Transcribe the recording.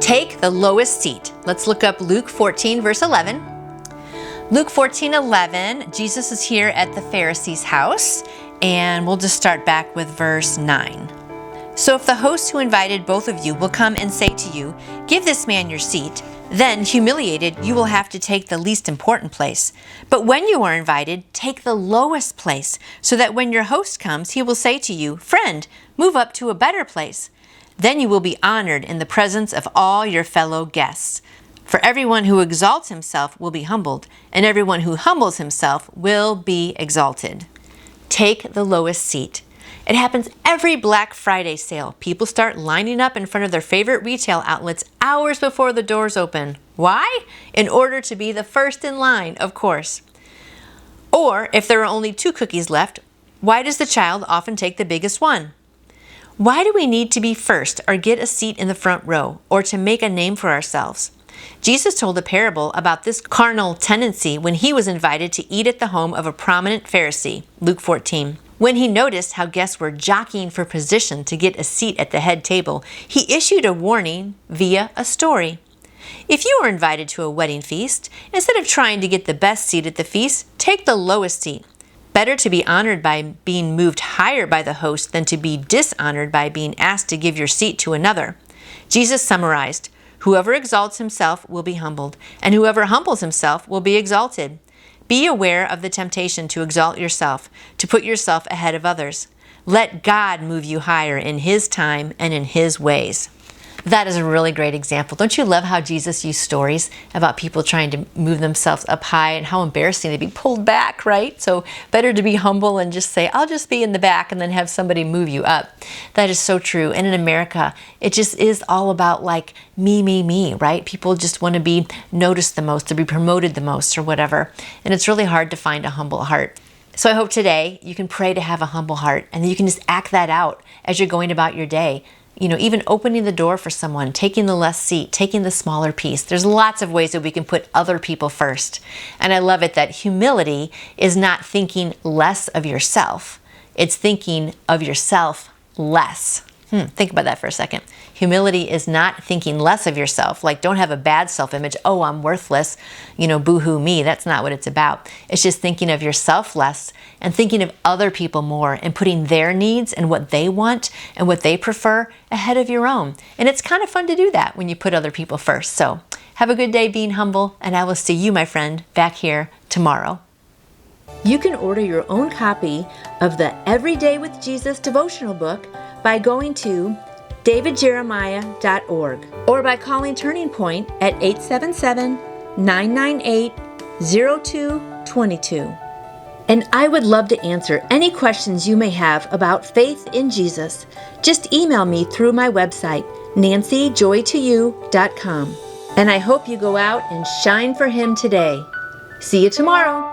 Take the lowest seat. Let's look up Luke 14, verse 11. Luke 14:11, Jesus is here at the Pharisee's house, and we'll just start back with verse 9. So if the host who invited both of you will come and say to you, "Give this man your seat," then, humiliated, you will have to take the least important place. But when you are invited, take the lowest place, so that when your host comes, he will say to you, "Friend, move up to a better place." Then you will be honored in the presence of all your fellow guests. For everyone who exalts himself will be humbled, and everyone who humbles himself will be exalted. Take the lowest seat. It happens every Black Friday sale. People start lining up in front of their favorite retail outlets hours before the doors open. Why? In order to be the first in line, of course. Or, if there are only 2 cookies left, why does the child often take the biggest one? Why do we need to be first or get a seat in the front row or to make a name for ourselves? Jesus told a parable about this carnal tendency when he was invited to eat at the home of a prominent Pharisee, Luke 14. When he noticed how guests were jockeying for position to get a seat at the head table, he issued a warning via a story. If you are invited to a wedding feast, instead of trying to get the best seat at the feast, take the lowest seat. Better to be honored by being moved higher by the host than to be dishonored by being asked to give your seat to another. Jesus summarized, "Whoever exalts himself will be humbled, and whoever humbles himself will be exalted." Be aware of the temptation to exalt yourself, to put yourself ahead of others. Let God move you higher in His time and in His ways. That is a really great example. Don't you love how Jesus used stories about people trying to move themselves up high and how embarrassing to be pulled back, right? So better to be humble and just say, "I'll just be in the back," and then have somebody move you up. That is so true. And in America, it just is all about like me, right? People just want to be noticed the most, to be promoted the most or whatever. And it's really hard to find a humble heart. So I hope today you can pray to have a humble heart, and then you can just act that out as you're going about your day. You know, even opening the door for someone, taking the less seat, taking the smaller piece. There's lots of ways that we can put other people first. And I love it that humility is not thinking less of yourself. It's thinking of yourself less. Think about that for a second. Humility is not thinking less of yourself. Like, don't have a bad self-image. Oh, I'm worthless. Boo-hoo me. That's not what it's about. It's just thinking of yourself less and thinking of other people more and putting their needs and what they want and what they prefer ahead of your own. And it's kind of fun to do that when you put other people first. So have a good day being humble, and I will see you, my friend, back here tomorrow. You can order your own copy of the Everyday with Jesus devotional book by going to davidjeremiah.org or by calling Turning Point at 877-998-0222. And I would love to answer any questions you may have about faith in Jesus. Just email me through my website, nancyjoytoyou.com. And I hope you go out and shine for Him today. See you tomorrow.